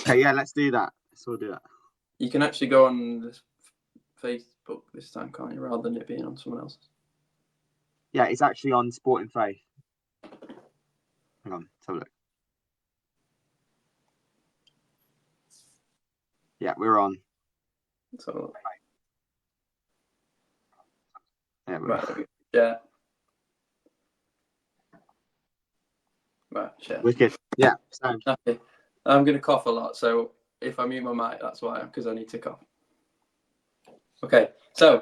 Okay, yeah, let's do that. Let's all do that. You can actually go on this Facebook this time, can't you, rather than it being on someone else's? Yeah, it's actually on Sporting Faith. Hang on, let's have a look. Yeah, we're on. Let's have a look. Yeah, we're Right, yeah. Right, share. wicked. Yeah, so Okay. I'm going to cough a lot, so if I mute my mic, that's why, because I need to cough. Okay, so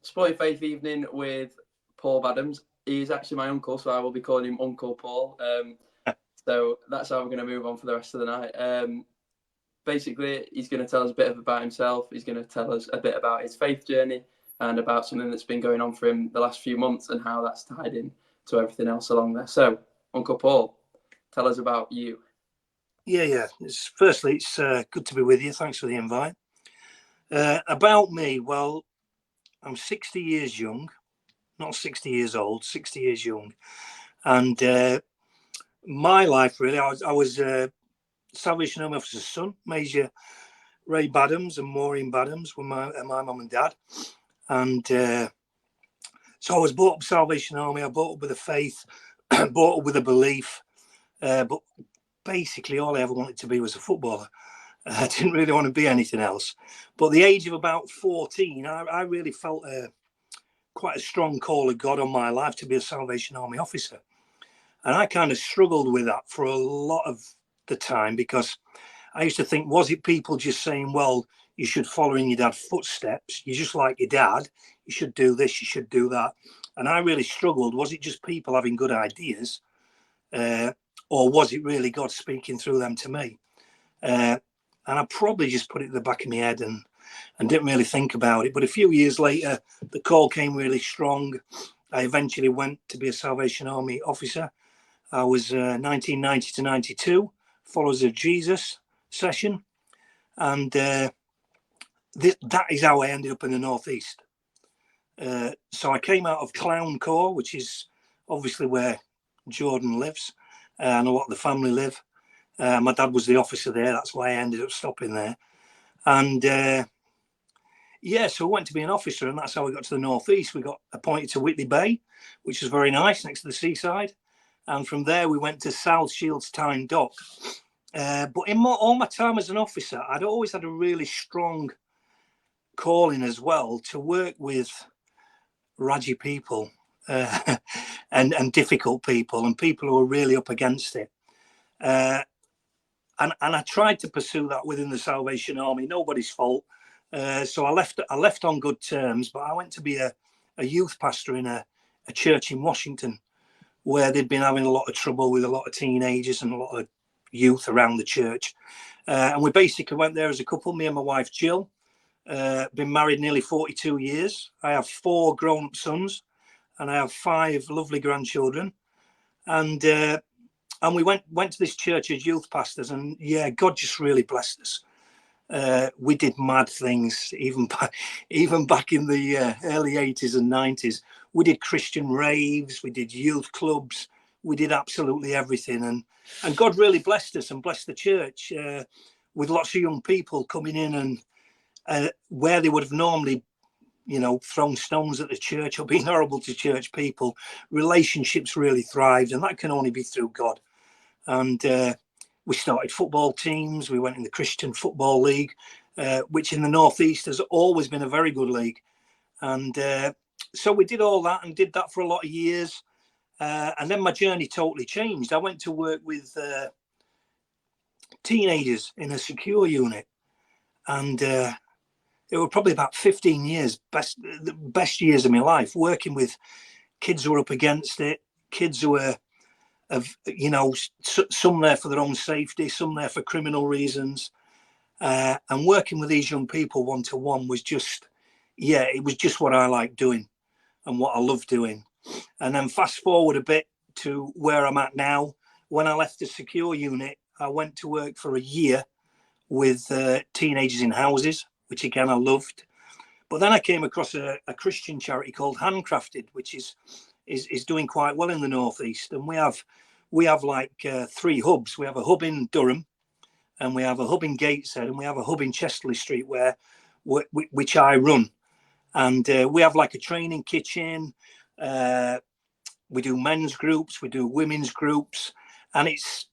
Sporting Faith evening with Paul Baddams. He's actually my uncle, so I will be calling him Uncle Paul. So that's how I'm going to move on for the rest of the night. Basically, he's going to tell us a bit about himself. He's going to tell us a bit about his faith journey and about something that's been going on for him the last few months and how that's tied in to everything else along there. So, Uncle Paul, tell us about you. Yeah. Firstly, it's good to be with you. Thanks for the invite. About me, well, I'm 60 years young, not 60 years old, 60 years young. And my life, really, I was Salvation Army officer's son, Major Ray Baddams and Maureen Baddams were my mum and dad. And so I was brought up Salvation Army. I brought up with a faith, brought up with a belief. But basically, all I ever wanted to be was a footballer. I didn't really want to be anything else. But at the age of about 14, I really felt quite a strong call of God on my life to be a Salvation Army officer. And I kind of struggled with that for a lot of the time, because I used to think, was it people just saying, well, you should follow in your dad's footsteps, you're just like your dad, you should do this, you should do that. And I really struggled. Was it just people having good ideas, or was it really God speaking through them to me? And I probably just put it in the back of my head and didn't really think about it. But a few years later, the call came really strong. I eventually went to be a Salvation Army officer. I was 1990 to 92, Followers of Jesus session. And that is how I ended up in the Northeast. So I came out of Clown Corps, which is obviously where Jordan lives, and a lot of the family live. My dad was the officer there. That's why I ended up stopping there. And so I went to be an officer, and that's how we got to the Northeast. We got appointed to Whitley Bay, which was very nice, next to the seaside. And from there, we went to South Shields Tyne Dock. But in all my time as an officer, I'd always had a really strong calling as well to work with raggy people and difficult people and people who are really up against it. And I tried to pursue that within the Salvation Army. Nobody's fault. So I left on good terms, but I went to be a youth pastor in a church in Washington, where they'd been having a lot of trouble with a lot of teenagers and a lot of youth around the church. And we basically went there as a couple, me and my wife, Jill. Been married nearly 42 years. I have 4 grown-up sons, and I have 5 lovely grandchildren. And we went to this church as youth pastors, and yeah, God just really blessed us. We did mad things, even back in the early 80s and 90s. We did Christian raves, we did youth clubs, we did absolutely everything. And God really blessed us and blessed the church with lots of young people coming in, and where they would have normally, thrown stones at the church or been horrible to church people, relationships really thrived, and that can only be through God. And we started football teams. We went in the Christian Football League, which in the Northeast has always been a very good league. And so we did all that and did that for a lot of years. And then my journey totally changed. I went to work with teenagers in a secure unit. And it were probably about 15 years, the best years of my life, working with kids who were up against it, kids who were, some there for their own safety, some there for criminal reasons. And working with these young people one-to-one was just, it was just what I like doing and what I love doing. And then fast forward a bit to where I'm at now. When I left the secure unit, I went to work for a year with teenagers in houses, which again I loved. But then I came across a Christian charity called Handcrafted, which is doing quite well in the Northeast. And we have like 3 hubs. We have a hub in Durham, and we have a hub in Gateshead, and we have a hub in Chesterley Street which I run. And we have like a training kitchen. We do men's groups, we do women's groups, and it's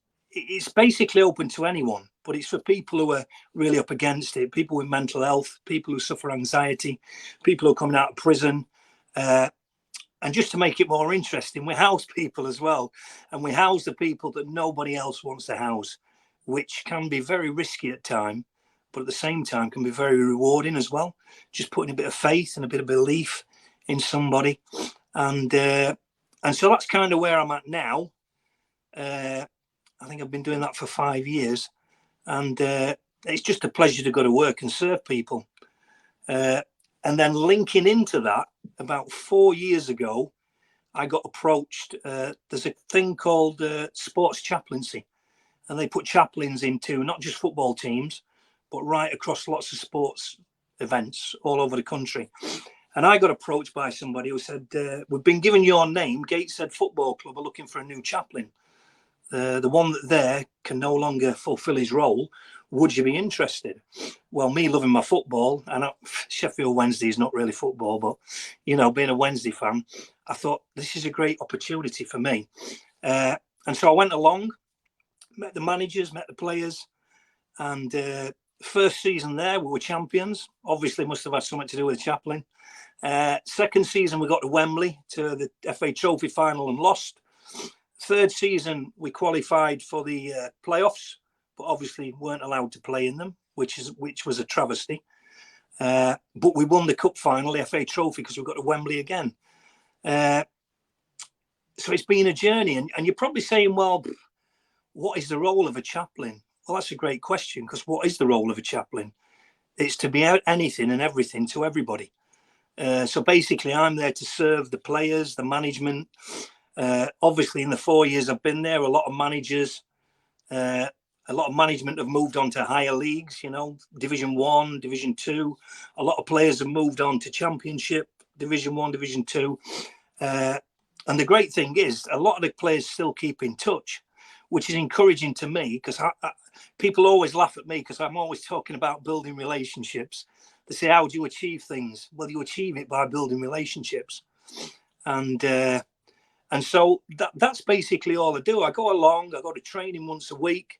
basically open to anyone, but it's for people who are really up against it, people with mental health, people who suffer anxiety, people who are coming out of prison. And just to make it more interesting, we house people as well. And we house the people that nobody else wants to house, which can be very risky at times, but at the same time can be very rewarding as well. Just putting a bit of faith and a bit of belief in somebody. And so that's kind of where I'm at now. I think I've been doing that for 5 years. And it's just a pleasure to go to work and serve people. And then linking into that, about 4 years ago, I got approached. There's a thing called sports chaplaincy. And they put chaplains into not just football teams, but right across lots of sports events all over the country. And I got approached by somebody who said, we've been given your name, Gateshead Football Club are looking for a new chaplain. The one that there can no longer fulfill his role. Would you be interested? Well, me loving my football, and Sheffield Wednesday is not really football, but, you know, being a Wednesday fan, I thought this is a great opportunity for me. And so I went along, met the managers, met the players, and first season there, we were champions. Obviously, must have had something to do with the chaplain. Second season, we got to Wembley to the FA Trophy final and lost. Third season, we qualified for the playoffs, but obviously weren't allowed to play in them, which was a travesty. But we won the cup final, the FA Trophy, because we got to Wembley again. So it's been a journey, and you're probably saying, well, what is the role of a chaplain? Well, that's a great question, because what is the role of a chaplain? It's to be out anything and everything to everybody. So basically, I'm there to serve the players, the management. Obviously, in the 4 years I've been there, a lot of managers, a lot of management have moved on to higher leagues, you know, Division 1, Division 2. A lot of players have moved on to Championship, Division 1, Division 2. And the great thing is, a lot of the players still keep in touch, which is encouraging to me, because people always laugh at me because I'm always talking about building relationships. They say, how do you achieve things? Well, you achieve it by building relationships. And so that's basically all I do. I go along, I go to training once a week.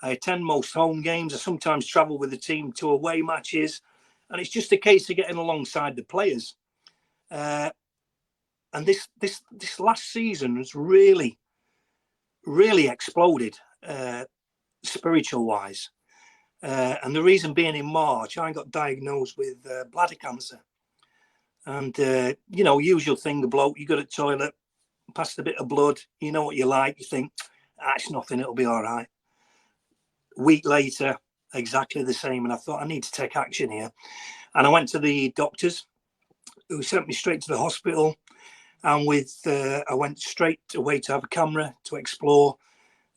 I attend most home games. I sometimes travel with the team to away matches. And it's just a case of getting alongside the players. And this last season has really, really exploded spiritual-wise. And the reason being, in March, I got diagnosed with bladder cancer. And, you know, usual thing, a bloke, you go to the toilet, passed a bit of blood, you know what you like, you think, it's nothing, it'll be all right. A week later, exactly the same. And I thought, I need to take action here. And I went to the doctors, who sent me straight to the hospital. And I went straight away to have a camera to explore.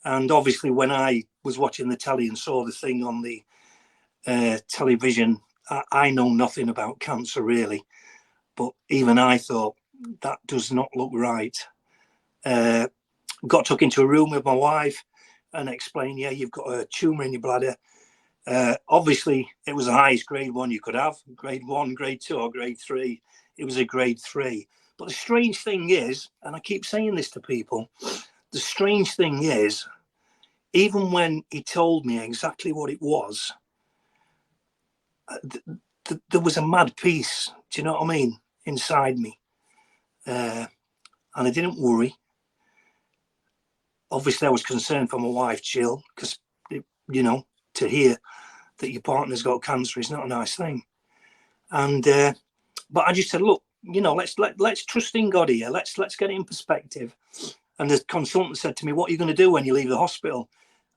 And obviously, when I was watching the telly and saw the thing on the television, I know nothing about cancer, really. But even I thought, that does not look right. Got took into a room with my wife and explained, yeah, you've got a tumour in your bladder. Obviously, it was the highest grade 1 you could have. Grade 1, grade 2 or grade 3. It was a grade 3. But the strange thing is, and I keep saying this to people, the strange thing is, even when he told me exactly what it was, there was a mad peace, do you know what I mean, inside me. And I didn't worry. Obviously, I was concerned for my wife, Jill, because, you know, to hear that your partner's got cancer is not a nice thing. And but I just said, look, you know, let's trust in God here. Let's get it in perspective. And the consultant said to me, what are you going to do when you leave the hospital?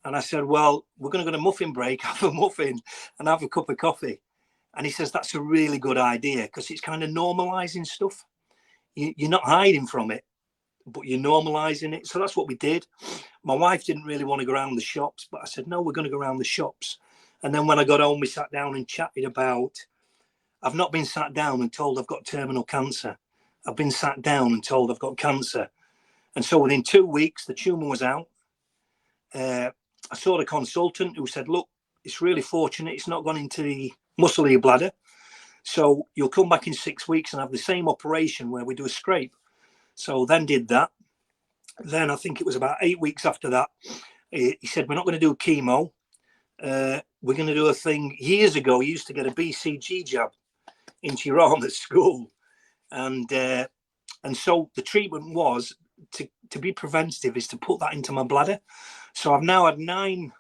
And I said, well, we're going to go to muffin break, have a muffin and have a cup of coffee. And he says, that's a really good idea, because it's kind of normalizing stuff. You're not hiding from it, but you're normalizing it. So that's what we did. My wife didn't really want to go around the shops, but I said, no, we're going to go around the shops. And then when I got home, we sat down and chatted about, I've not been sat down and told I've got terminal cancer. I've been sat down and told I've got cancer. And so within 2 weeks, the tumour was out. I saw the consultant who said, look, it's really fortunate it's not gone into the muscle of your bladder. So you'll come back in 6 weeks and have the same operation where we do a scrape. So then did that. Then I think it was about 8 weeks after that, he said, we're not going to do chemo. We're going to do a thing. Years ago, you used to get a BCG jab into your arm at school. And so the treatment was to be preventative is to put that into my bladder. So I've now had 9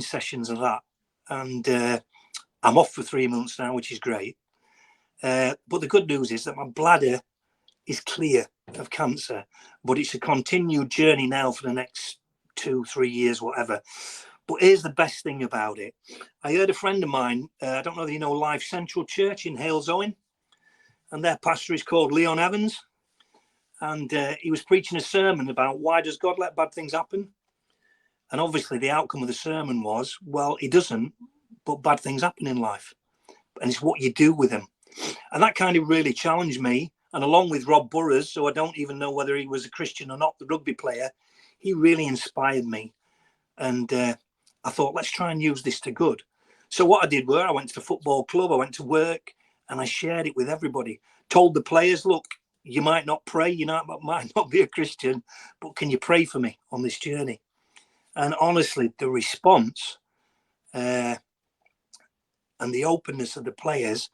sessions of that. And I'm off for 3 months now, which is great. But the good news is that my bladder is clear of cancer, but it's a continued journey now for the next 2-3 years, whatever. But here's the best thing about it. I heard a friend of mine, I don't know if you know Life Central Church in Hales Owen, and their pastor is called Leon Evans. And he was preaching a sermon about why does God let bad things happen? And obviously the outcome of the sermon was, well, he doesn't, but bad things happen in life. And it's what you do with them. And that kind of really challenged me. And along with Rob Burrows, so I don't even know whether he was a Christian or not, the rugby player, he really inspired me. And I thought, let's try and use this to good. So what I did was I went to the football club, I went to work, and I shared it with everybody. Told the players, look, you might not pray, you might not be a Christian, but can you pray for me on this journey? And honestly, the response and the openness of the players,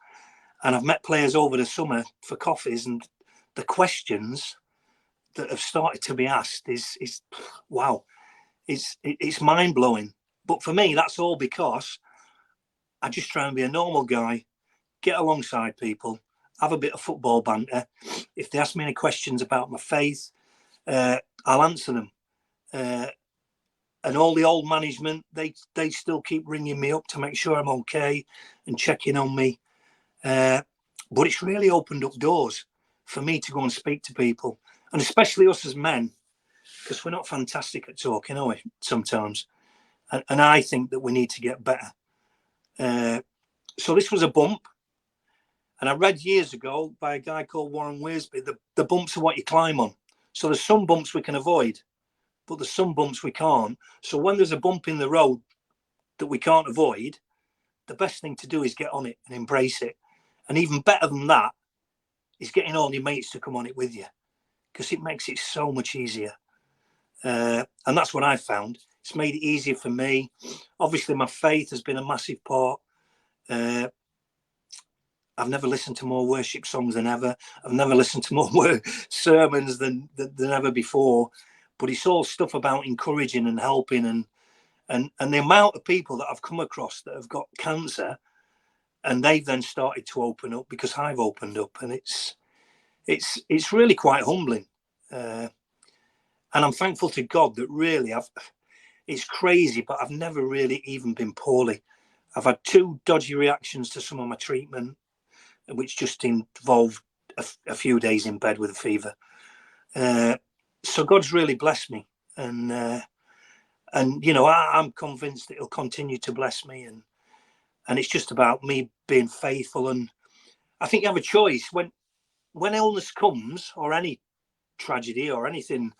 and I've met players over the summer for coffees, and the questions that have started to be asked is wow, it's mind-blowing. But for me, that's all because I just try and be a normal guy, get alongside people, have a bit of football banter. If they ask me any questions about my faith, I'll answer them. And all the old management, they still keep ringing me up to make sure I'm okay and checking on me. But it's really opened up doors for me to go and speak to people, and especially us as men, because we're not fantastic at talking, are we, sometimes? And I think that we need to get better. So this was a bump. And I read years ago by a guy called Warren Wiersbe, the bumps are what you climb on. So there's some bumps we can avoid, but there's some bumps we can't. So when there's a bump in the road that we can't avoid, the best thing to do is get on it and embrace it. And even better than that is getting all your mates to come on it with you, because it makes it so much easier. And that's what I found. It's made it easier for me. Obviously, my faith has been a massive part. I've never listened to more worship songs than ever. I've never listened to more sermons than ever before. But it's all stuff about encouraging and helping, and the amount of people that I've come across that have got cancer, and they've then started to open up because I've opened up, and it's really quite humbling. And I'm thankful to God that really it's crazy, but I've never really even been poorly. I've had 2 dodgy reactions to some of my treatment, which just involved a few days in bed with a fever. So God's really blessed me, and you know, I'm convinced that He'll continue to bless me, and it's just about me being faithful. And I think you have a choice when illness comes, or any tragedy or anything,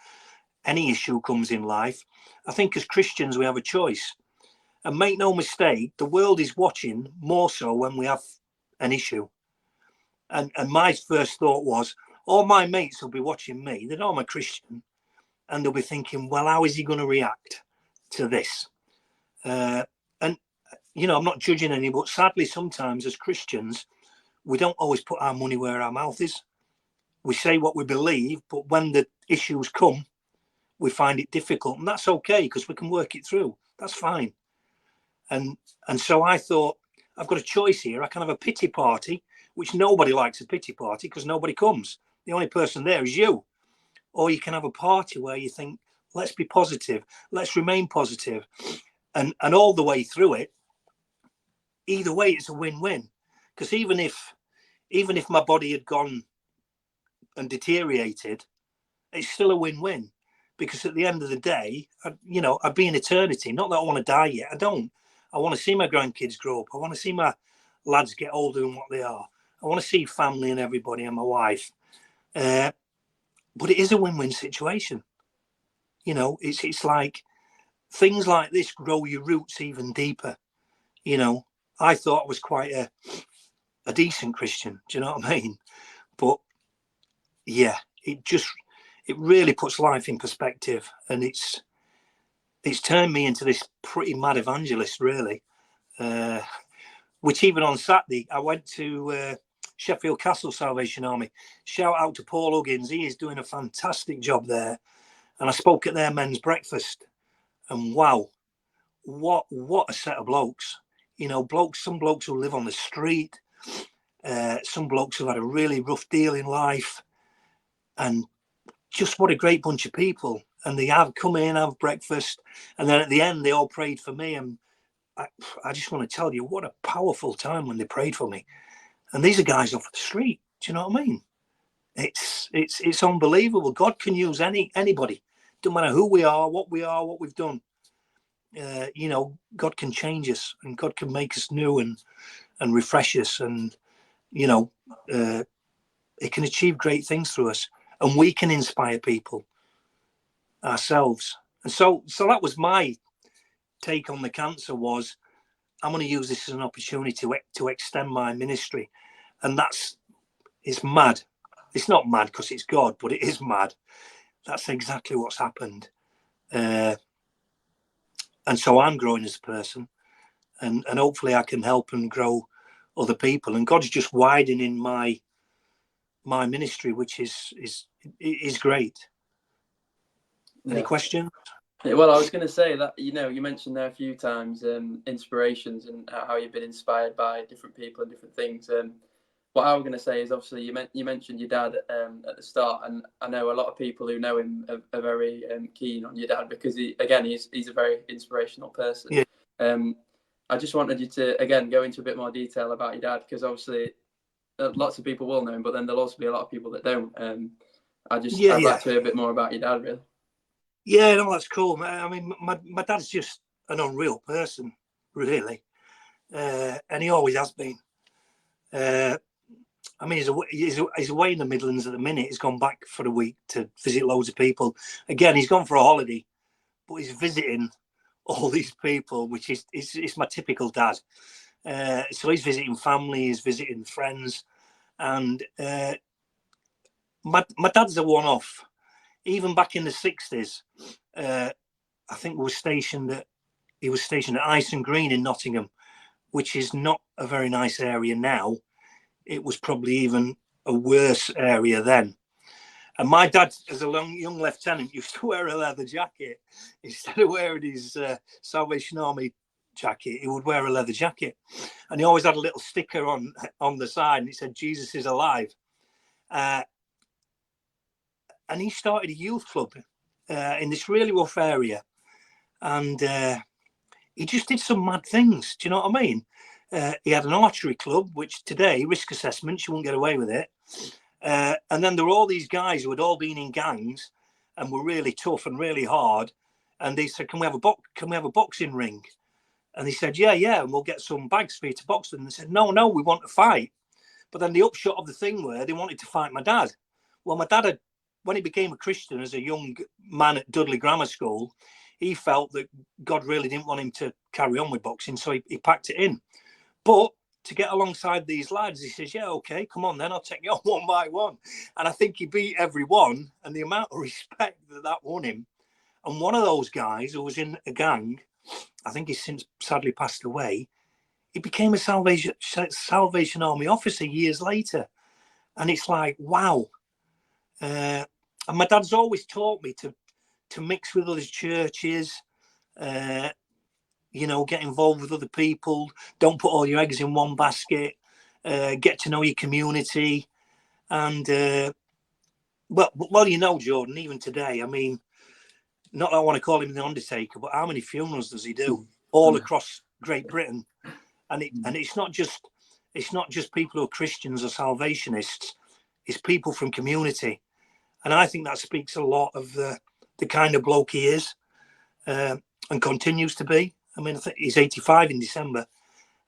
any issue comes in life. I think as Christians we have a choice, and make no mistake, the world is watching more so when we have an issue. And my first thought was, all my mates will be watching me. They know I'm a Christian, and they'll be thinking, well, how is he going to react to this? And, you know, I'm not judging any, but sadly, sometimes as Christians, we don't always put our money where our mouth is. We say what we believe, but when the issues come, we find it difficult. And that's okay, because we can work it through. That's fine. And so I thought, I've got a choice here. I can have a pity party, which nobody likes a pity party because nobody comes. The only person there is you. Or you can have a party where you think, let's be positive, let's remain positive. And all the way through it, either way, it's a win-win. Because even if my body had gone and deteriorated, it's still a win-win. Because at the end of the day, I'd be in eternity. Not that I want to die yet. I don't. I want to see my grandkids grow up. I want to see my lads get older than what they are. I want to see family and everybody and my wife. But it is a win-win situation. You know, it's like things like this grow your roots even deeper. You know, I thought I was quite a decent Christian. Do you know what I mean? But yeah, it really puts life in perspective, and it's turned me into this pretty mad evangelist, really. Which even on Saturday, I went to Sheffield Castle Salvation Army. Shout out to Paul Huggins. He is doing a fantastic job there. And I spoke at their men's breakfast. And wow, what a set of blokes. You know, some blokes who live on the street, some blokes who had a really rough deal in life. And just what a great bunch of people. And they have come in, have breakfast. And then at the end, they all prayed for me. And I just want to tell you what a powerful time when they prayed for me. And these are guys off the street. Do you know what I mean? It's unbelievable. God can use anybody. Don't matter who we are, what we've done. You know, God can change us, and God can make us new and refresh us, and you know, it can achieve great things through us, and we can inspire people ourselves. And so that was my take on the cancer. Was I'm going to use this as an opportunity to extend my ministry, and it's mad. It's not mad because it's God, but it is mad. That's exactly what's happened. And so I'm growing as a person, and hopefully I can help and grow other people. And God's just widening my ministry, which is great. Any questions? Well, I was going to say that, you know, you mentioned there a few times inspirations and how you've been inspired by different people and different things. What I was going to say is, obviously, you mentioned your dad at the start, and I know a lot of people who know him are very keen on your dad because he's a very inspirational person. Yeah. I just wanted you to again go into a bit more detail about your dad, because obviously lots of people will know him, but then there'll also be a lot of people that don't. I'd like to hear a bit more about your dad, really. Yeah, no, that's cool. I mean, my dad's just an unreal person, really, and he always has been. I mean, he's away in the Midlands at the minute. He's gone back for a week to visit loads of people. Again, he's gone for a holiday, but he's visiting all these people, which is my typical dad. So he's visiting family, he's visiting friends, and my dad's a one-off. Even back in the 60s, I think he was stationed at Ison Green in Nottingham, which is not a very nice area now. It was probably even a worse area then. And my dad, as a young lieutenant, used to wear a leather jacket. Instead of wearing his Salvation Army jacket, he would wear a leather jacket. And he always had a little sticker on the side, and it said, "Jesus is alive." And he started a youth club in this really rough area. And he just did some mad things. Do you know what I mean? He had an archery club, which today, risk assessment, you wouldn't get away with it. And then there were all these guys who had all been in gangs and were really tough and really hard. And they said, "Can we have a boxing ring?" And he said, yeah, and we'll get some bags for you to box them. And they said, no, we want to fight. But then the upshot of the thing were they wanted to fight my dad. Well, my dad when he became a Christian as a young man at Dudley Grammar School, he felt that God really didn't want him to carry on with boxing, so he packed it in. But to get alongside these lads, he says, "Yeah, okay, come on then, I'll take you on one by one." And I think he beat every one, and the amount of respect that won him. And one of those guys who was in a gang, I think he's since sadly passed away, he became a Salvation Army officer years later. And it's like, wow. And my dad's always taught me to mix with other churches, you know, get involved with other people. Don't put all your eggs in one basket. Get to know your community. And, well, you know, Jordan, even today, I mean, not that I want to call him the Undertaker, but how many funerals does he do all across Great Britain? And it's not just people who are Christians or Salvationists. It's people from community. And I think that speaks a lot of the kind of bloke he is, and continues to be. I mean, I think he's 85 in December,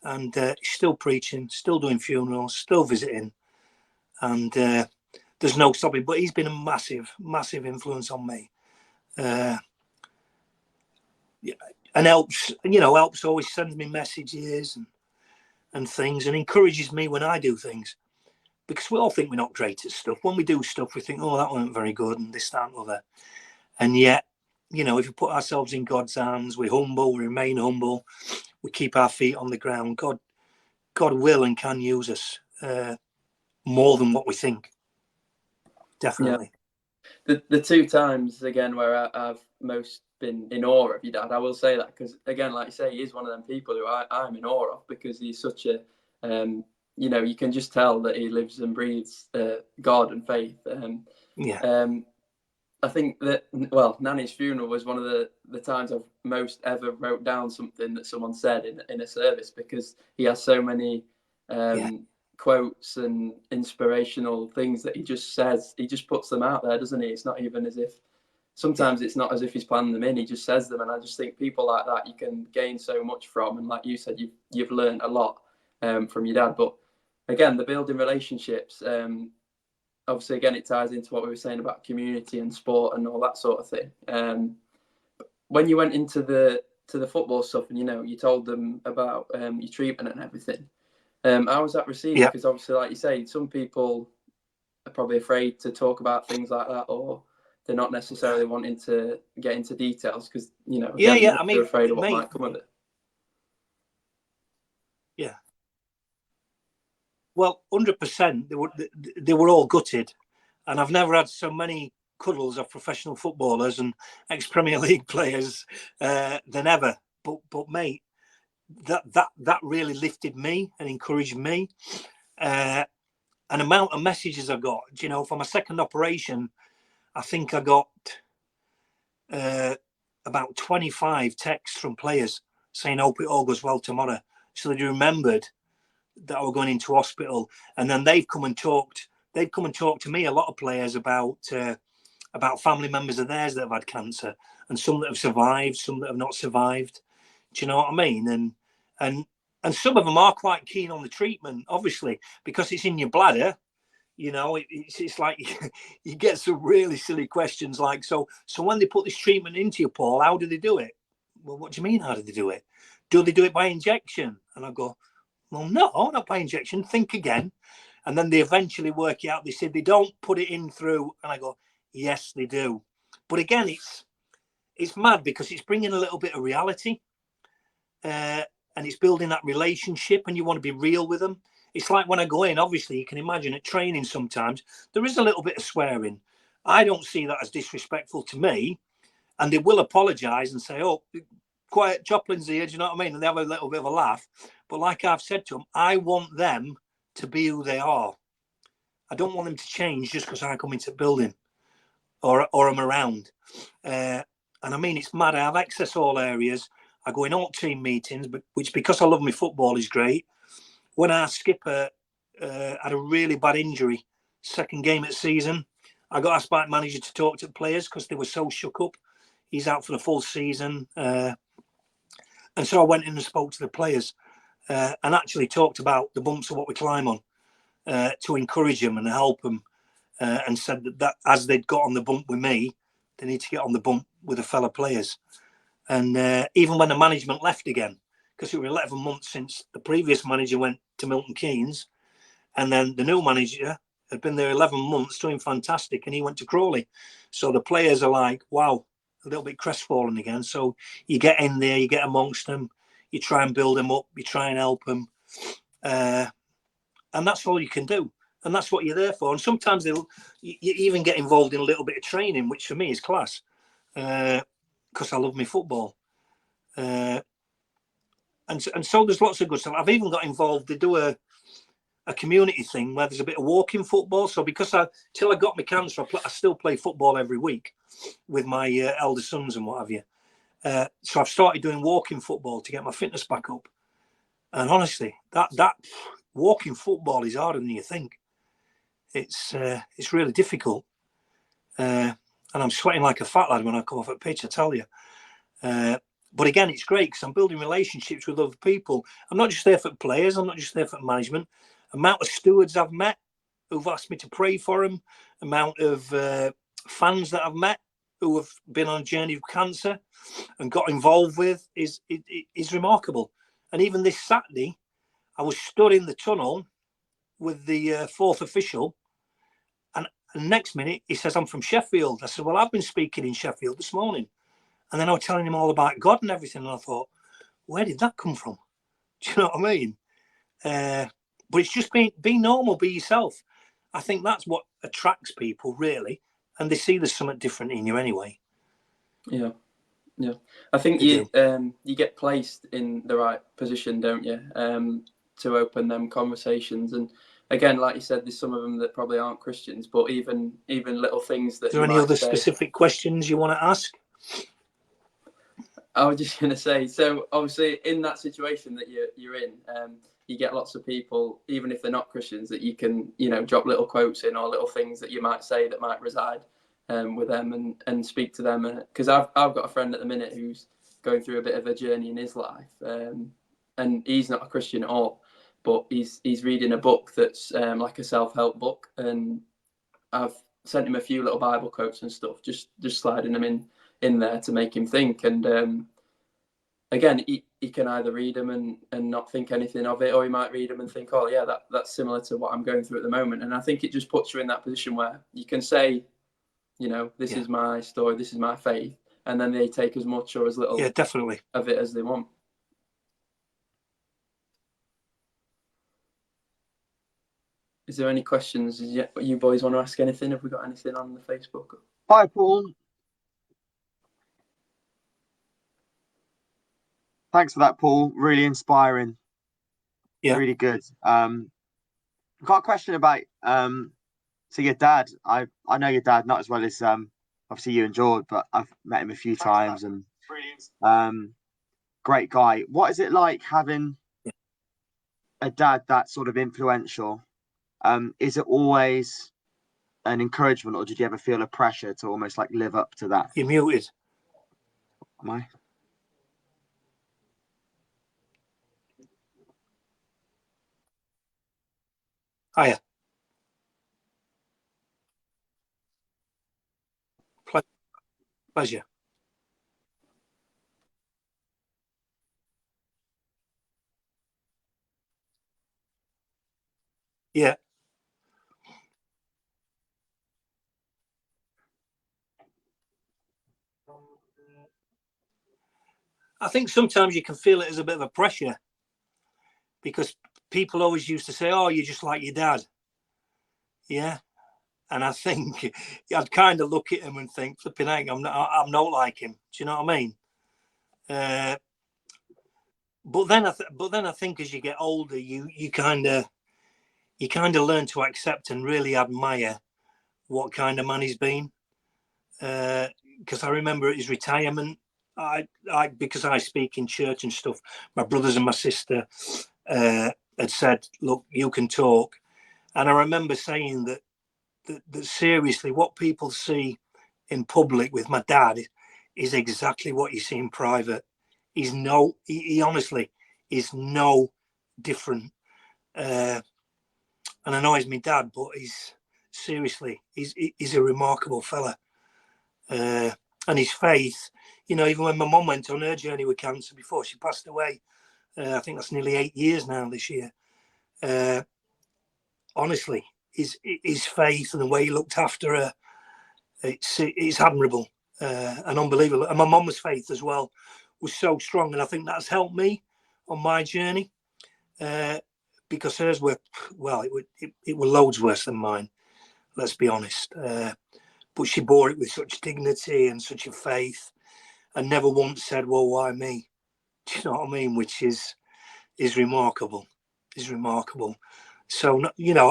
and he's still preaching, still doing funerals, still visiting, and there's no stopping. But he's been a massive influence on me. and helps, helps, always sends me messages and things, and encourages me when I do things, because we all think we're not great at stuff. When we do stuff, we think, oh, that wasn't very good, and this, that, and other. And yet, if we put ourselves in God's hands, we're humble, we remain humble, we keep our feet on the ground, God will and can use us more than what we think. Definitely. Yeah. The two times, again, where I've most been in awe of your dad, I will say that, because, again, like you say, he is one of them people who I'm in awe of, because he's such a, you can just tell that he lives and breathes God and faith. I think that, Nanny's funeral was one of the times I've most ever wrote down something that someone said in a service, because he has so many quotes and inspirational things that he just says. He just puts them out there, doesn't he? It's not even as if, sometimes it's not as if he's planning them in, he just says them. And I just think people like that you can gain so much from. And like you said, you've learned a lot from your dad. But again, the building relationships, obviously, again, it ties into what we were saying about community and sport and all that sort of thing. When you went into the football stuff, and you told them about your treatment and everything, how was that received? Because obviously, like you say, some people are probably afraid to talk about things like that, or they're not necessarily wanting to get into details because they're afraid of what might come of it. Yeah. Well, 100%. They were all gutted, and I've never had so many cuddles of professional footballers and ex-Premier League players than ever. But mate, that really lifted me and encouraged me. An amount of messages I got, for my second operation, I think I got about 25 texts from players saying, hope it all goes well tomorrow. So they remembered that I was going into hospital. And then they've come and talked to me, a lot of players, about family members of theirs that have had cancer, and some that have survived, some that have not survived. Do you know what I mean? And some of them are quite keen on the treatment, obviously, because it's in your bladder. It's like you get some really silly questions like, so when they put this treatment into you, Paul, how do they do it? Well, what do you mean, how do they do it? Do they do it by injection? And I go, well, no, not by injection. Think again. And then they eventually work it out. They said they don't put it in through. And I go, yes, they do. But again, it's mad, because it's bringing a little bit of reality. And it's building that relationship, and you want to be real with them. It's like when I go in, obviously, you can imagine at training sometimes, there is a little bit of swearing. I don't see that as disrespectful to me. And they will apologise and say, oh, quiet, Choplin's here, do you know what I mean? And they have a little bit of a laugh. But like I've said to them, I want them to be who they are. I don't want them to change just because I come into the building or I'm around. And I mean, it's mad. I have access all areas. I go in all team meetings, which, because I love my football, is great. When our skipper had a really bad injury, second game of the season, I got asked by the manager to talk to the players because they were so shook up. He's out for the full season. And so I went in and spoke to the players and actually talked about the bumps of what we climb on to encourage them and help them, and said that as they'd got on the bump with me, they need to get on the bump with the fellow players. And even when the management left again, because it was 11 months since the previous manager went to Milton Keynes, and then the new manager had been there 11 months doing fantastic, and he went to Crawley. So the players are like, wow, a little bit crestfallen again. So you get in there, you get amongst them, you try and build them up, you try and help them. And that's all you can do. And that's what you're there for. And sometimes you even get involved in a little bit of training, which for me is class, because I love my football. And so there's lots of good stuff. I've even got involved. They do a community thing where there's a bit of walking football. So because till I got my cancer, I still play football every week with my elder sons and what have you. So I've started doing walking football to get my fitness back up. And honestly, that walking football is harder than you think. It's really difficult. And I'm sweating like a fat lad when I come off a pitch, I tell you. But again, it's great because I'm building relationships with other people. I'm not just there for players. I'm not just there for management. Amount of stewards I've met who've asked me to pray for them. Amount of fans that I've met who have been on a journey of cancer and got involved with is remarkable. And even this Saturday, I was stood in the tunnel with the fourth official, and the next minute he says, I'm from Sheffield. I said, well, I've been speaking in Sheffield this morning. And then I was telling him all about God and everything. And I thought, where did that come from? Do you know what I mean? But it's just be normal, be yourself. I think that's what attracts people, really. And they see there's something different in you anyway. Yeah. Yeah. I think you get placed in the right position, don't you? To open them conversations. And again, like you said, there's some of them that probably aren't Christians, but even little things that. Is there any other specific questions you want to ask? I was just going to say, so obviously in that situation that you're in, you get lots of people, even if they're not Christians, that you can, drop little quotes in or little things that you might say that might reside with them and speak to them. Because I've got a friend at the minute who's going through a bit of a journey in his life, and he's not a Christian at all, but he's reading a book that's like a self-help book, and I've sent him a few little Bible quotes and stuff, just sliding them in there to make him think. And again, he can either read them and not think anything of it, or he might read them and think, oh yeah, that's similar to what I'm going through at the moment. And I think it just puts you in that position where you can say, this is my story, this is my faith, and then they take as much or as little definitely of it as they want. Is there any questions you boys want to ask anything? Have we got anything on the Facebook? Hi, Paul. Thanks for that, Paul. Really inspiring. Yeah. Really good. I've got a question about so your dad. I know your dad not as well as obviously you and George, but I've met him a few times, and great guy. What is it like having a dad that sort of influential? Is it always an encouragement, or did you ever feel a pressure to almost like live up to that? You're muted. Am I? Hiya. Pleasure. Yeah. I think sometimes you can feel it as a bit of a pressure, because people always used to say, oh, you're just like your dad. Yeah. And I think I'd kind of look at him and think, flipping heck, I'm not like him. Do you know what I mean? But then I think as you get older, you kind of learn to accept and really admire what kind of man he's been. Because I remember at his retirement, because I speak in church and stuff, my brothers and my sister had said, look, you can talk. And I remember saying that seriously, what people see in public with my dad is exactly what you see in private. He honestly is no different. And I know he's my dad, but he's a remarkable fella. And his faith, even when my mum went on her journey with cancer before she passed away, I think that's nearly 8 years now this year. Honestly, his faith and the way he looked after her, it's admirable and unbelievable. And my mum's faith as well was so strong, and I think that's helped me on my journey, because hers were, well, it were loads worse than mine, let's be honest. But she bore it with such dignity and such a faith, and never once said, well, why me? Do you know what I mean? Which is remarkable. So,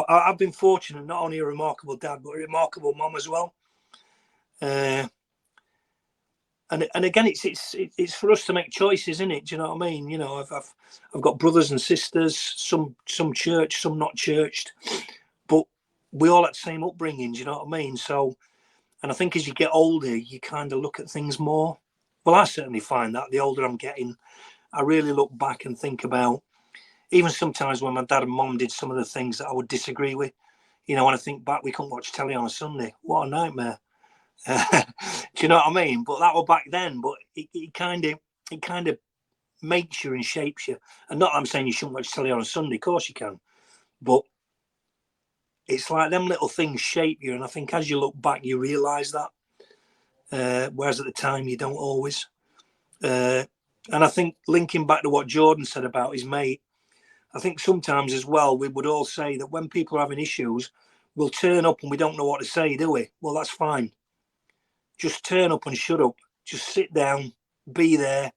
I've been fortunate, not only a remarkable dad, but a remarkable mum as well. And again, it's for us to make choices, isn't it? Do you know what I mean? I've got brothers and sisters, some church, some not churched, but we all had the same upbringing. Do you know what I mean? So, and I think as you get older, you kind of look at things more. Well, I certainly find that the older I'm getting, I really look back and think about, even sometimes when my dad and mum did some of the things that I would disagree with. When I think back, we couldn't watch telly on a Sunday. What a nightmare. Do you know what I mean? But that was back then. But it kind of makes you and shapes you. And not that I'm saying you shouldn't watch telly on a Sunday, of course you can. But it's like them little things shape you. And I think as you look back, you realise that. Whereas at the time, you don't always. And I think linking back to what Jordan said about his mate, I think sometimes as well, we would all say that when people are having issues, we'll turn up and we don't know what to say, do we? Well, that's fine. Just turn up and shut up. Just sit down, be there,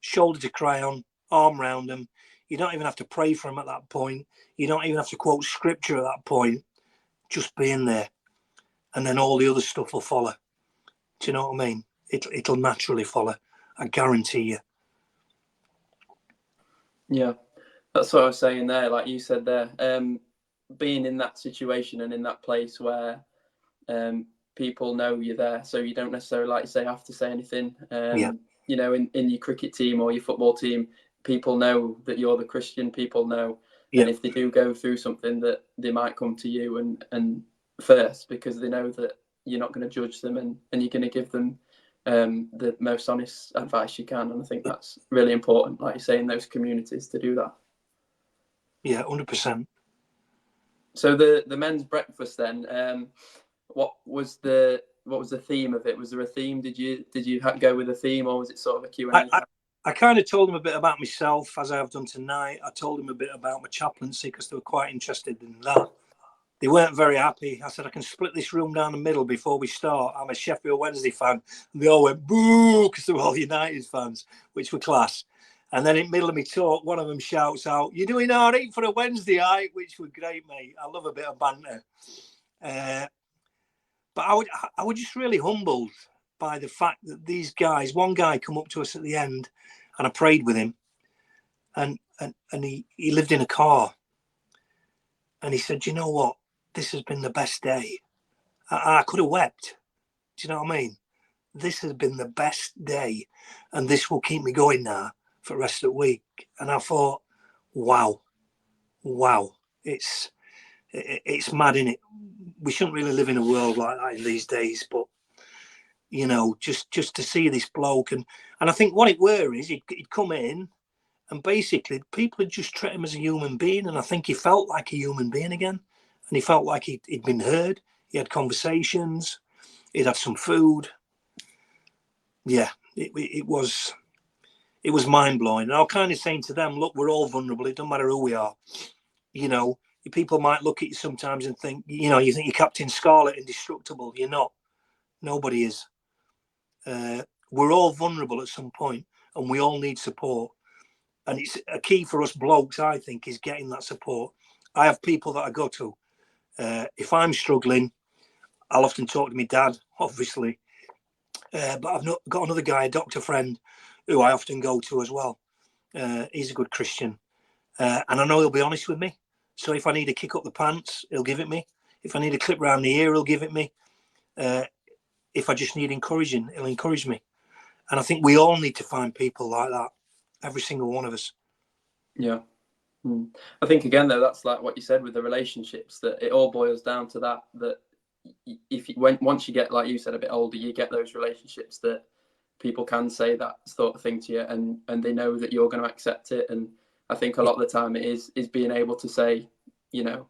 shoulder to cry on, arm round them. You don't even have to pray for them at that point. You don't even have to quote scripture at that point. Just being there. And then all the other stuff will follow. Do you know what I mean? It'll naturally follow. I guarantee you. Yeah, that's what I was saying there. Like you said there, being in that situation and in that place where people know you're there, so you don't necessarily, like you say, have to say anything. You know, in your cricket team or your football team, people know that you're the Christian. People know, and if they do go through something, that they might come to you and first, because they know that you're not going to judge them and you're going to give them the most honest advice you can. And I think that's really important, like you say, in those communities to do that. Yeah, 100%. So the men's breakfast then, what was the theme of it? Was there a theme? Did you go with a theme, or was it sort of a Q&A? I kind of told them a bit about myself, as I have done tonight. I told them a bit about my chaplaincy because they were quite interested in that. They weren't very happy. I said, I can split this room down the middle before we start. I'm a Sheffield Wednesday fan. And they all went, boo, because they were all United fans, which were class. And then in the middle of my talk, one of them shouts out, "You're doing all right for a Wednesday, right?" Which was great, mate. I love a bit of banter. But I was just really humbled by the fact that these guys, one guy come up to us at the end, and I prayed with him. And he lived in a car. And he said, "You know what? This has been the best day." I could have wept. Do you know what I mean? This has been the best day, and this will keep me going now for the rest of the week. And I thought, wow, it's mad, innit? We shouldn't really live in a world like that in these days, but you know, just to see this bloke, and I think what it were is he'd come in, and basically people had just treated him as a human being, and I think he felt like a human being again. And he felt like he'd been heard. He had conversations. He'd had some food. Yeah, it was mind blowing. And I was kind of saying to them, look, we're all vulnerable. It doesn't matter who we are. You know, people might look at you sometimes and think, you know, you think you're Captain Scarlet, indestructible. You're not. Nobody is. We're all vulnerable at some point, and we all need support. And it's a key for us blokes, I think, is getting that support. I have people that I go to. If I'm struggling, I'll often talk to my dad, obviously. But I've got another guy, a doctor friend, who I often go to as well. He's a good Christian. And I know he'll be honest with me. So if I need to kick up the pants, he'll give it me. If I need a clip round the ear, he'll give it me. If I just need encouraging, he'll encourage me. And I think we all need to find people like that. Every single one of us. Yeah. I think again though, that's like what you said with the relationships, that it all boils down to that if once you get, like you said, a bit older, you get those relationships that people can say that sort of thing to you, and they know that you're going to accept it. And I think a lot of the time it is being able to say, you know,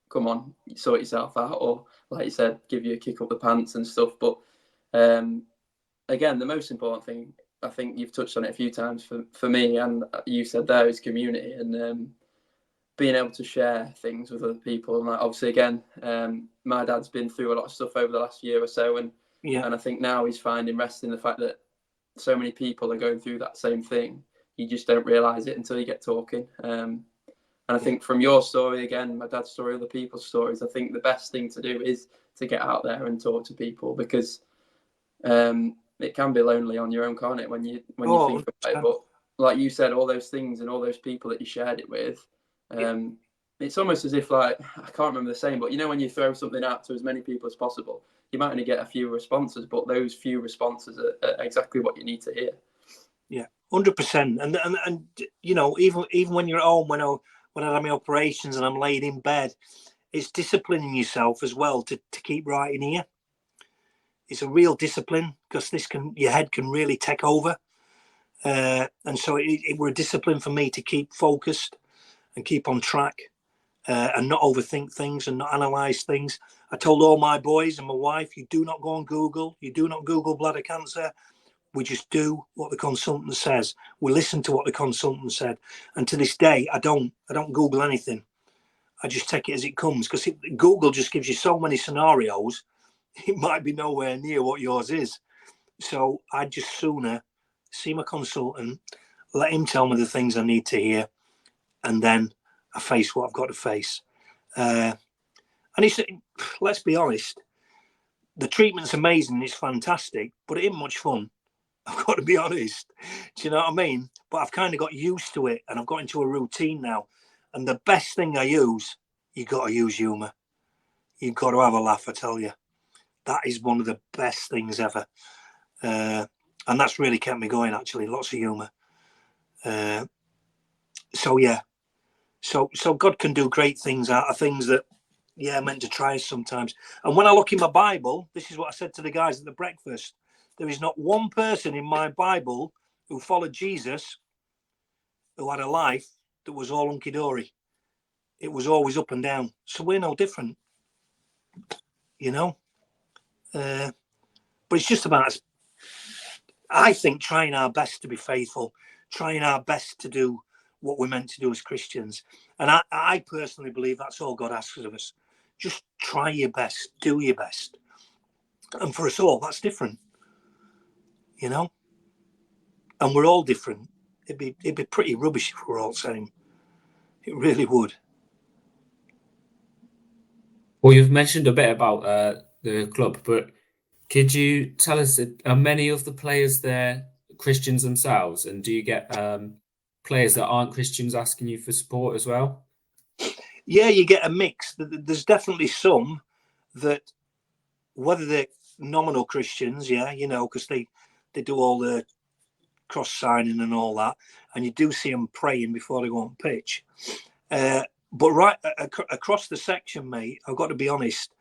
come on, sort yourself out, or like you said, give you a kick up the pants and stuff. But again, the most important thing, I think you've touched on it a few times for me, and you said there, is community, and being able to share things with other people. And like, obviously, again, my dad's been through a lot of stuff over the last year or so, and I think now he's finding rest in the fact that so many people are going through that same thing. You just don't realise it until you get talking. And I think from your story, again, my dad's story, other people's stories, I think the best thing to do is to get out there and talk to people, because it can be lonely on your own, can't it, when you think about it. But like you said, all those things and all those people that you shared it with, it's almost as if, like, I can't remember the saying, but you know, when you throw something out to as many people as possible, you might only get a few responses, but those few responses are exactly what you need to hear. Yeah, 100%. And you know, even when you're at home, when I have my operations and I'm laid in bed, it's disciplining yourself as well to keep writing here. it's a real discipline, because your head can really take over. And so it were a discipline for me to keep focused and keep on track, and not overthink things and not analyze things. I told all my boys and my wife, you do not go on Google. You do not Google bladder cancer. We just do what the consultant says. We listen to what the consultant said. And to this day, I don't Google anything. I just take it as it comes, because Google just gives you so many scenarios. It might be nowhere near what yours is. So I'd just sooner see my consultant, let him tell me the things I need to hear, and then I face what I've got to face. And let's be honest, the treatment's amazing, it's fantastic, but it ain't much fun. I've got to be honest. Do you know what I mean? But I've kind of got used to it, and I've got into a routine now. And the best thing I use, you got to use humour. You've got to have a laugh, I tell you. That is one of the best things ever. And that's really kept me going, actually. Lots of humour. So yeah. So God can do great things out of things that, yeah, meant to try sometimes. And when I look in my Bible, this is what I said to the guys at the breakfast. There is not one person in my Bible who followed Jesus who had a life that was all hunky-dory. It was always up and down. So we're no different, you know. But it's just about, I think, trying our best to be faithful, trying our best to do what we're meant to do as Christians. And I personally believe that's all God asks of us. Just try your best, do your best. And for us all, that's different, you know. And we're all different. It'd be pretty rubbish if we're all the same. It really would. Well, you've mentioned a bit about the club, but could you tell us, are many of the players there Christians themselves? And do you get players that aren't Christians asking you for support as well? Yeah, you get a mix. There's definitely some that, whether they're nominal Christians, yeah, you know, because they do all the cross signing and all that, and you do see them praying before they go on pitch. But right across the section, mate, I've got to be honest,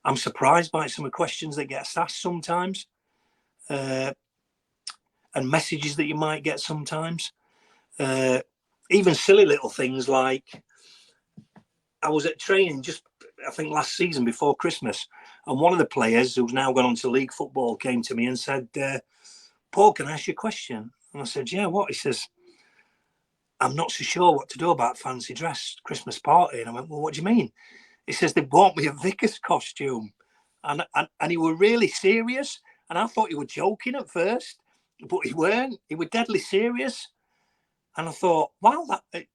I'm surprised by some of the questions that get asked sometimes, and messages that you might get sometimes. Even silly little things like, I was at training just, I think, last season before Christmas, and one of the players who's now gone on to league football came to me and said, Paul, can I ask you a question? And I said, yeah, what? He says, I'm not so sure what to do about fancy dress Christmas party. And I went, well, what do you mean? He says, they bought me a vicar's costume. And he were really serious. And I thought he were joking at first, but he weren't. He were deadly serious. And I thought, wow,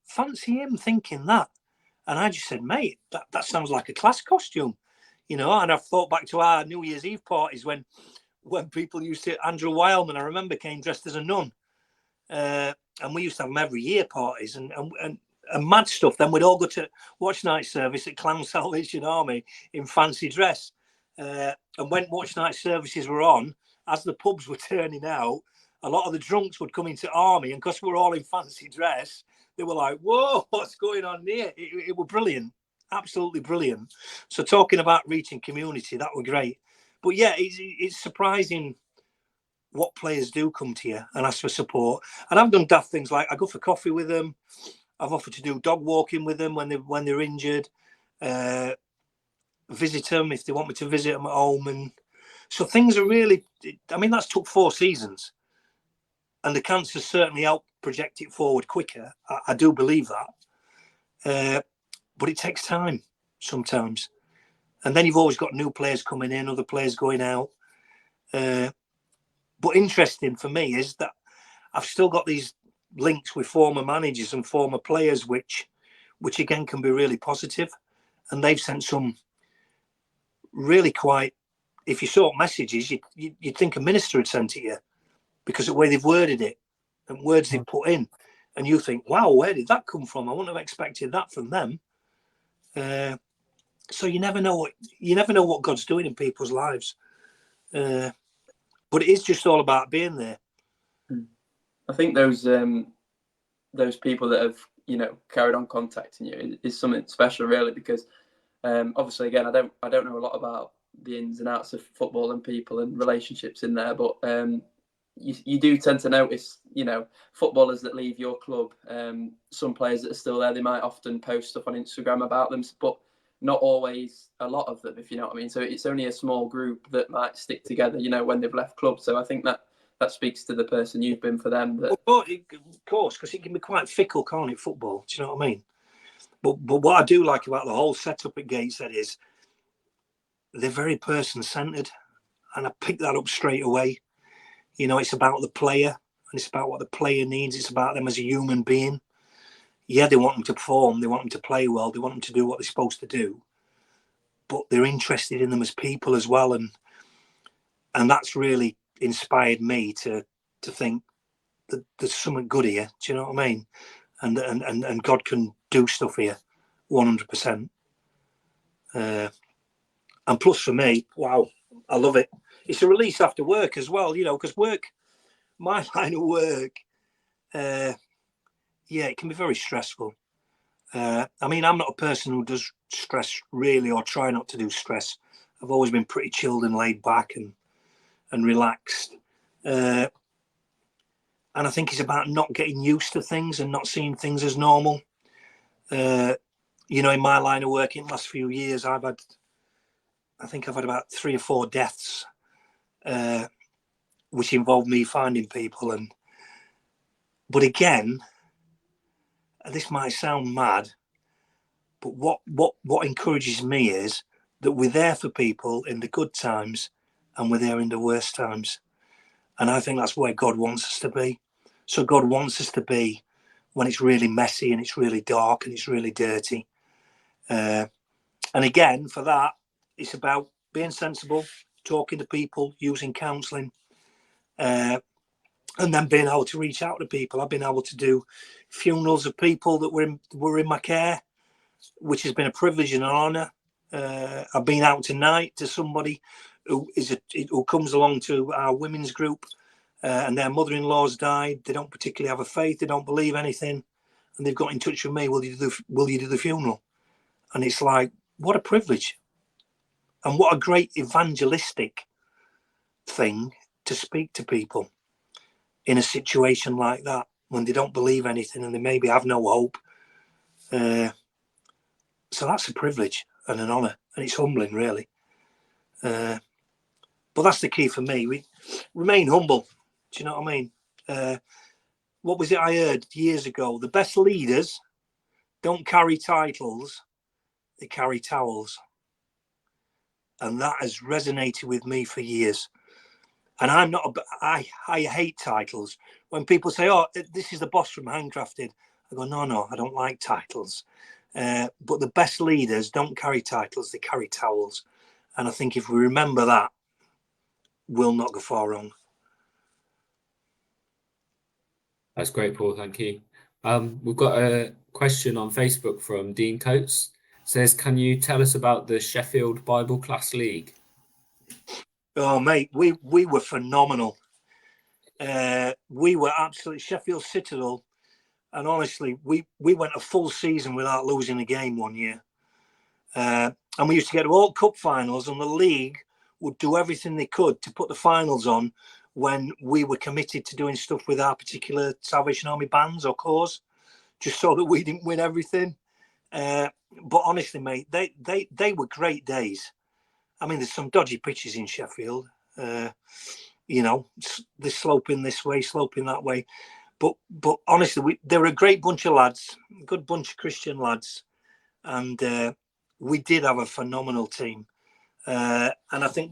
fancy him thinking that. And I just said, mate, that sounds like a class costume, you know. And I've thought back to our New Year's Eve parties when people used to, Andrew Wildman, I remember, came dressed as a nun. And we used to have them every year, parties and mad stuff. Then we'd all go to watch night service at Clan Salvation Army in fancy dress. And when watch night services were on, as the pubs were turning out, a lot of the drunks would come into Army, and because we're all in fancy dress, they were like, whoa, what's going on here? It was brilliant, absolutely brilliant. So talking about reaching community, that were great. But yeah, it's surprising what players do come to you and ask for support. And I've done daft things like I go for coffee with them. I've offered to do dog walking with them when they're injured. Visit them if they want me to visit them at home. And so things are really, I mean, that's took 4 seasons. And the cancer certainly helped project it forward quicker. I do believe that. But it takes time sometimes. And then you've always got new players coming in, other players going out. But interesting for me is that I've still got these links with former managers and former players, which again can be really positive. And they've sent some really quite, if you saw messages, you'd think a minister had sent it you, because of the way they've worded it and words they've put in. And you think, wow, where did that come from? I wouldn't have expected that from them. So you never know what God's doing in people's lives. But it is just all about being there. I think those people that have, you know, carried on contacting you is something special, really, because obviously, again, I don't know a lot about the ins and outs of football and people and relationships in there, but you do tend to notice, you know, footballers that leave your club, some players that are still there, they might often post stuff on Instagram about them, but not always a lot of them, if you know what I mean. So it's only a small group that might stick together, you know, when they've left club. So I think that speaks to the person you've been for them. That... Well, of course, because it can be quite fickle, can't it, football? Do you know what I mean? But what I do like about the whole setup at Gateshead is they're very person-centred, and I picked that up straight away. You know, it's about the player, and it's about what the player needs. It's about them as a human being. Yeah, they want them to perform, they want them to play well, they want them to do what they're supposed to do, but they're interested in them as people as well, and that's really inspired me to think that there's something good here. Do you know what I mean? And God can do stuff here, 100%. And plus for me, wow, I love it. It's a release after work as well, you know, because my line of work, yeah, it can be very stressful. I mean, I'm not a person who does stress really, or try not to do stress. I've always been pretty chilled and laid back and relaxed. And I think it's about not getting used to things and not seeing things as normal. You know, in my line of work in the last few years, I think I've had about 3 or 4 deaths, which involved me finding people. But again, this might sound mad, but what encourages me is that we're there for people in the good times and we're there in the worst times. And I think that's where God wants us to be. So God wants us to be when it's really messy and it's really dark and it's really dirty. And again, for that, it's about being sensible, talking to people, using counselling, and then being able to reach out to people. I've been able to do funerals of people that were in my care, which has been a privilege and an honour. I've been out tonight to somebody who comes along to our women's group, and their mother-in-law's died. They don't particularly have a faith. They don't believe anything, and they've got in touch with me. Will you do the funeral? And it's like, what a privilege, and what a great evangelistic thing to speak to people in a situation like that when they don't believe anything and they maybe have no hope. So that's a privilege and an honour, and it's humbling, really. But that's the key for me. We remain humble. Do you know what I mean? What was it I heard years ago? The best leaders don't carry titles, they carry towels. And that has resonated with me for years. And I'm not, I hate titles. When people say, oh, this is the boss from Handcrafted, I go, no, I don't like titles. But the best leaders don't carry titles, they carry towels. And I think if we remember that, we'll not go far wrong. That's great, Paul. Thank you. We've got a question on Facebook from Dean Coates. It says, can you tell us about the Sheffield Bible Class League? Oh, mate, we were phenomenal. We were absolutely Sheffield Citadel. And honestly, we went a full season without losing a game one year. And we used to get to all cup finals, and the league would do everything they could to put the finals on when we were committed to doing stuff with our particular Salvation Army bands or cause, just so that we didn't win everything. But honestly, mate, they were great days. I mean, there's some dodgy pitches in Sheffield. You know, they're sloping this way, sloping that way. But honestly, they were a great bunch of lads, a good bunch of Christian lads. And we did have a phenomenal team. And I think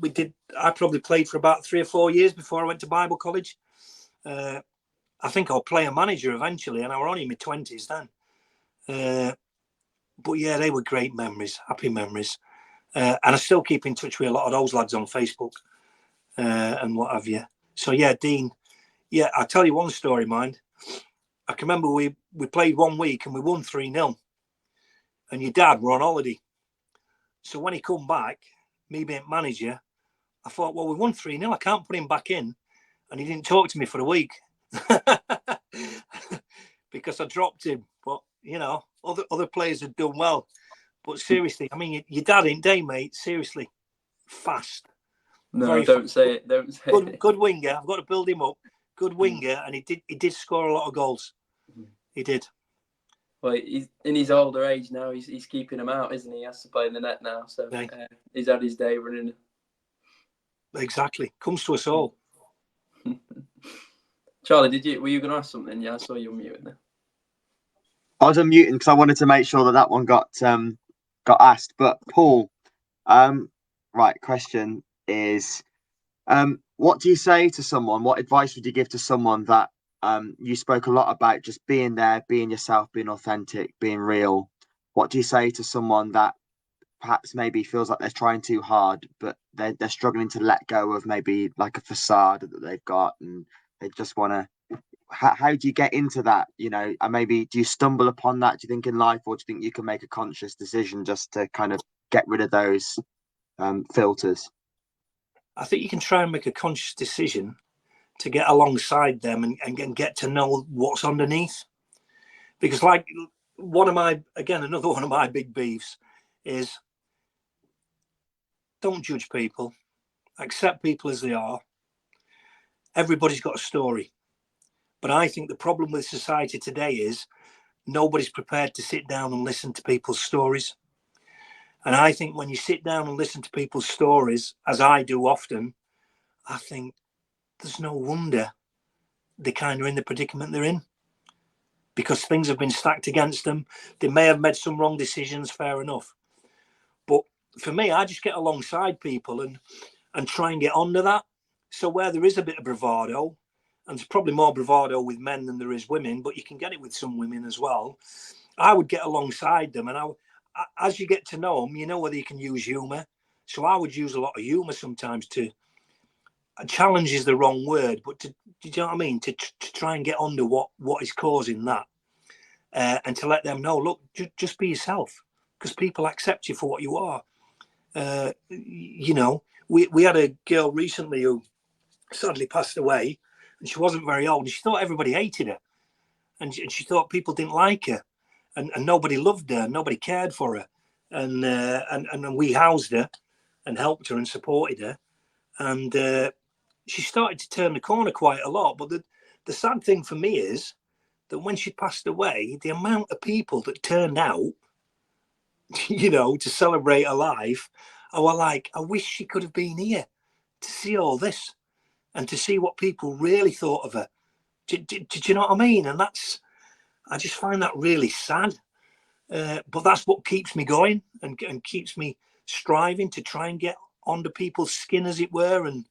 I probably played for about 3 or 4 years before I went to Bible college. I think I'll play a manager eventually, and I was only in my 20s then. But yeah, they were great memories, happy memories. And I still keep in touch with a lot of those lads on Facebook and what have you. So yeah, Dean, yeah, I'll tell you one story, mind. I can remember we played one week and we won 3-0. And your dad were on holiday. So when he come back, me being manager, I thought, well, we won 3-0. I can't put him back in. And he didn't talk to me for a week because I dropped him. But, you know, other players had done well. But seriously, I mean, your dad ain't day, mate. Seriously. fast. No, Very don't fast. say it. Don't say it. Good winger. I've got to build him up. Good winger, and he did score a lot of goals. He did. Well, he's in his older age now. He's keeping him out, isn't he? He has to play in the net now, so he's had his day running. Exactly. Comes to us all. Charlie, were you going to ask something? Yeah, I saw you unmuted there. I was unmuting because I wanted to make sure that one got asked. But Paul, right, question is, what do you say to someone? What advice would you give to someone that you spoke a lot about just being there, being yourself, being authentic, being real? What do you say to someone that perhaps maybe feels like they're trying too hard, but they're struggling to let go of maybe like a facade that they've got, and they just want to? How do you get into that? You know, and maybe do you stumble upon that, do you think, in life, or do you think you can make a conscious decision just to kind of get rid of those filters? I think you can try and make a conscious decision to get alongside them and get to know what's underneath. Because like another one of my big beefs is, don't judge people, accept people as they are. Everybody's got a story. But I think the problem with society today is nobody's prepared to sit down and listen to people's stories. And I think when you sit down and listen to people's stories, as I do often, I think there's no wonder they're kind of in the predicament they're in, because things have been stacked against them. They may have made some wrong decisions, fair enough. But for me, I just get alongside people and try and get onto that. So where there is a bit of bravado, and there's probably more bravado with men than there is women, but you can get it with some women as well, I would get alongside them. And as you get to know them, you know whether you can use humour. So I would use a lot of humour sometimes to, challenge is the wrong word, but do you know what I mean? To try and get onto what is causing that, and to let them know, look, just be yourself, because people accept you for what you are. You know, we had a girl recently who sadly passed away, and she wasn't very old, and she thought everybody hated her, and she thought people didn't like her, and nobody loved her, nobody cared for her, and we housed her and helped her and supported her, and she started to turn the corner quite a lot. But the sad thing for me is that when she passed away, the amount of people that turned out, you know, to celebrate her life, I was like, I wish she could have been here to see all this and to see what people really thought of her. Do you know what I mean? And I just find that really sad. But that's what keeps me going and keeps me striving to try and get under people's skin, as it were, and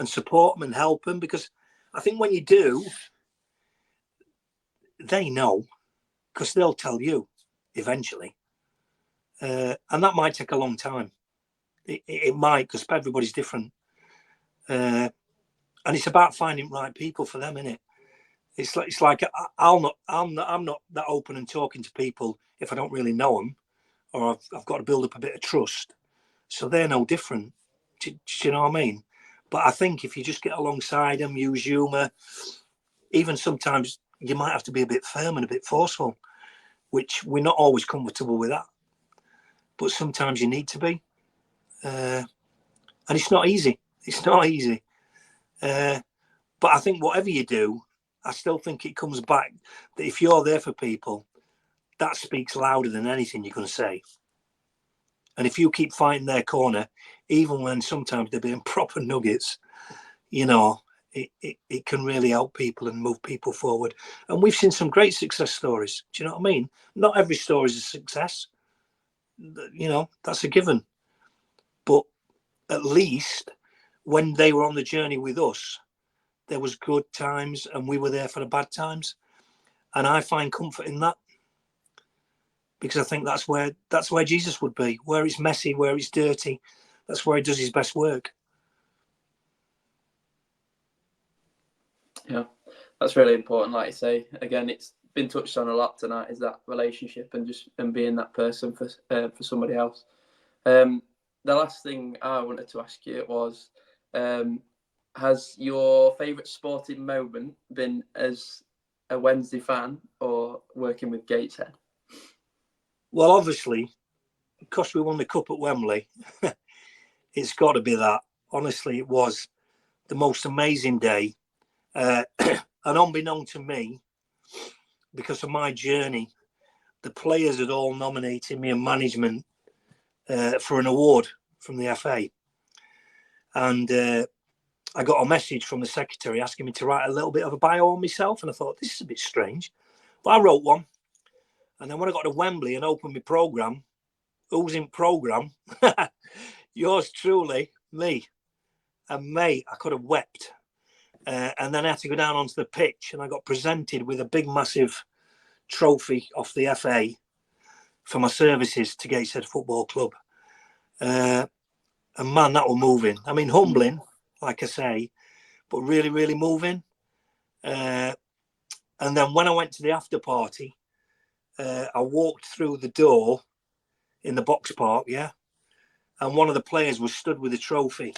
support them and help them, because I think when you do, they know, because they'll tell you eventually, and that might take a long time. It might, because everybody's different, and it's about finding right people for them, innit? It's like I'm not that open and talking to people if I don't really know them, or I've got to build up a bit of trust. So they're no different. Do you know what I mean? But I think if you just get alongside them, use humour, even sometimes you might have to be a bit firm and a bit forceful, which we're not always comfortable with that. But sometimes you need to be. And it's not easy. It's not easy. But I think whatever you do, I still think it comes back that if you're there for people, that speaks louder than anything you're going to say. And if you keep fighting their corner, even when sometimes they're being proper nuggets, you know, it can really help people and move people forward. And we've seen some great success stories. Do you know what I mean? Not every story is a success. You know, that's a given. But at least when they were on the journey with us, there was good times and we were there for the bad times. And I find comfort in that, because I think that's where Jesus would be, where it's messy, where it's dirty. That's where he does his best work. Yeah, that's really important. Like you say, again, it's been touched on a lot tonight, is that relationship and being that person for somebody else. The last thing I wanted to ask you was, has your favourite sporting moment been as a Wednesday fan or working with Gateshead? Well, obviously, because we won the cup at Wembley, It's got to be that. Honestly, it was the most amazing day. And unbeknown to me, because of my journey, the players had all nominated me and management for an award from the FA. And I got a message from the secretary asking me to write a little bit of a bio on myself. And I thought, this is a bit strange. But I wrote one. And then when I got to Wembley and opened my programme, who's in programme? Yours truly, me. And mate, I could have wept. And then I had to go down onto the pitch and I got presented with a big, massive trophy off the FA for my services to Gateshead Football Club. And man, that was moving. I mean, humbling, like I say, but really, really moving. And then when I went to the after party, I walked through the door in the box park, yeah, and one of the players was stood with a trophy,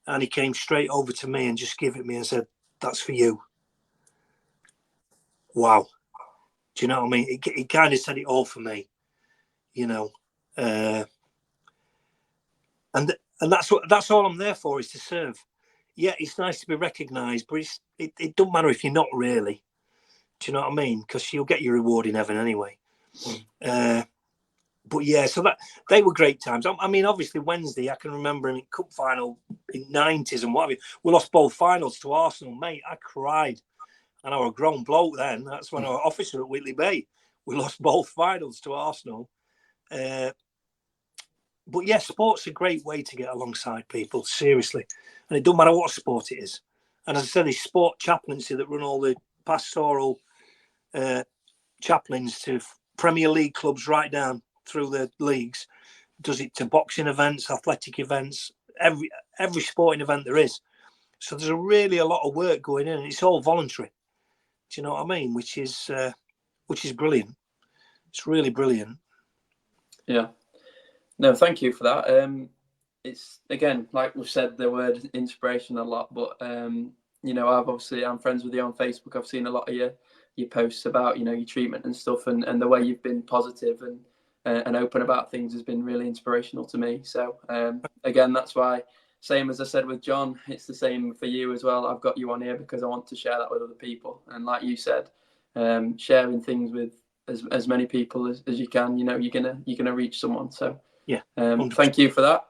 and he came straight over to me and just gave it me and said, "That's for you." Wow. Do you know what I mean? It kind of said it all for me, you know. And that's all I'm there for, is to serve. Yeah, it's nice to be recognised, but it don't matter if you're not really. Do you know what I mean? Because you'll get your reward in heaven anyway. But yeah, so that they were great times. I mean, obviously Wednesday, I can remember in cup final in '90s and what have you. We lost both finals to Arsenal, mate. I cried, and I was a grown bloke then. That's when I was officer at Whitley Bay. We lost both finals to Arsenal. But yeah, sport's a great way to get alongside people, seriously. And it doesn't matter what sport it is. And as I said, there's sport chaplaincy that run all the pastoral chaplains to Premier League clubs right down through the leagues. Does it to boxing events, athletic events, every sporting event there is. So there's really a lot of work going in, and it's all voluntary. Do you know what I mean? Which is brilliant. It's really brilliant. Yeah. No, thank you for that. It's, again, like we've said, the word inspiration a lot, but you know, I'm friends with you on Facebook. I've seen a lot of your posts about, you know, your treatment and stuff, and the way you've been positive and open about things has been really inspirational to me. So again, that's why, same as I said with John, it's the same for you as well. I've got you on here because I want to share that with other people, and like you said, sharing things with as many people as you can, you know, you're gonna reach someone. So yeah, thank you for that.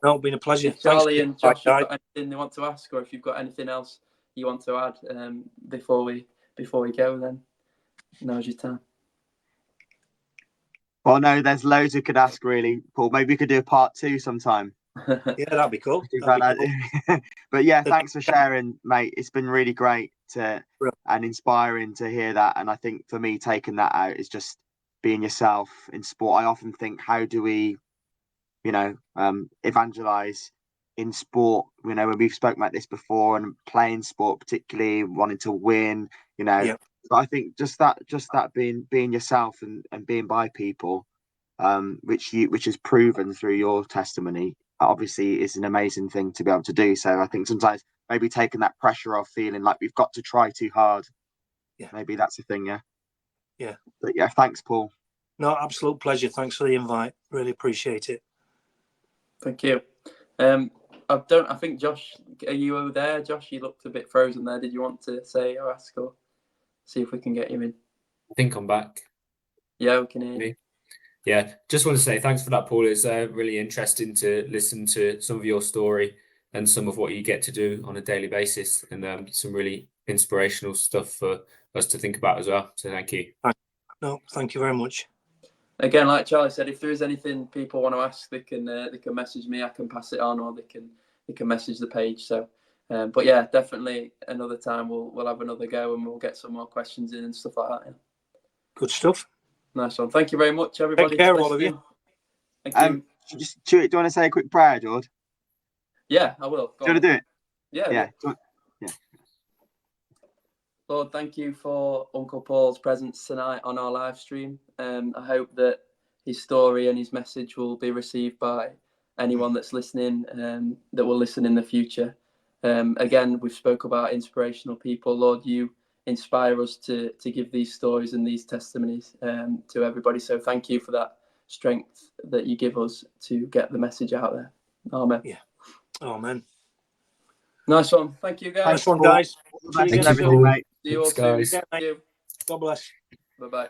No, it's been a pleasure. Charlie and Josh, you've got anything they want to ask, or if you've got anything else you want to add before we go, then now's your time. Well, no, there's loads we could ask, really, Paul. Maybe we could do a part 2 sometime. Yeah, that'd be cool. But yeah, thanks for sharing, mate. It's been really great and inspiring to hear that. And I think for me, taking that out is just being yourself in sport. I often think, how do we, you know, evangelize in sport? You know, when we've spoken about this before, and playing sport, particularly wanting to win, you know. Yeah. But I think just that being yourself and being by people, which is proven through your testimony, obviously is an amazing thing to be able to do. So I think sometimes maybe taking that pressure off, feeling like we've got to try too hard. Yeah. Maybe that's the thing. Yeah. Yeah. But yeah, thanks, Paul. No, absolute pleasure. Thanks for the invite. Really appreciate it. Thank you. I think Josh, are you there? Josh, you looked a bit frozen there. Did you want to say or ask, or see if we can get you in? I think I'm back. Yeah, we can hear you. Yeah, just want to say thanks for that, Paul. It's really interesting to listen to some of your story and some of what you get to do on a daily basis, and some really inspirational stuff for us to think about as well. So thank you. No, thank you very much. Again, like Charlie said, if there is anything people want to ask, they can message me. I can pass it on, or they can message the page. So, but yeah, definitely another time we'll have another go, and we'll get some more questions in and stuff like that. Yeah. Good stuff. Nice one. Thank you very much, everybody. Take care, all of you. Thank you. Do you want to say a quick prayer, George? Yeah, I will. Do you want to do it? Yeah. Yeah. Lord, thank you for Uncle Paul's presence tonight on our live stream. I hope that his story and his message will be received by anyone that's listening, that will listen in the future. Again, we've spoke about inspirational people. Lord, you inspire us to give these stories and these testimonies to everybody. So thank you for that strength that you give us to get the message out there. Amen. Yeah. Amen. Nice one. Thank you, guys. Nice one, guys. All the best Thank and you, everything, Paul. mate. See you all Thanks, soon. guys. God bless. Bye bye.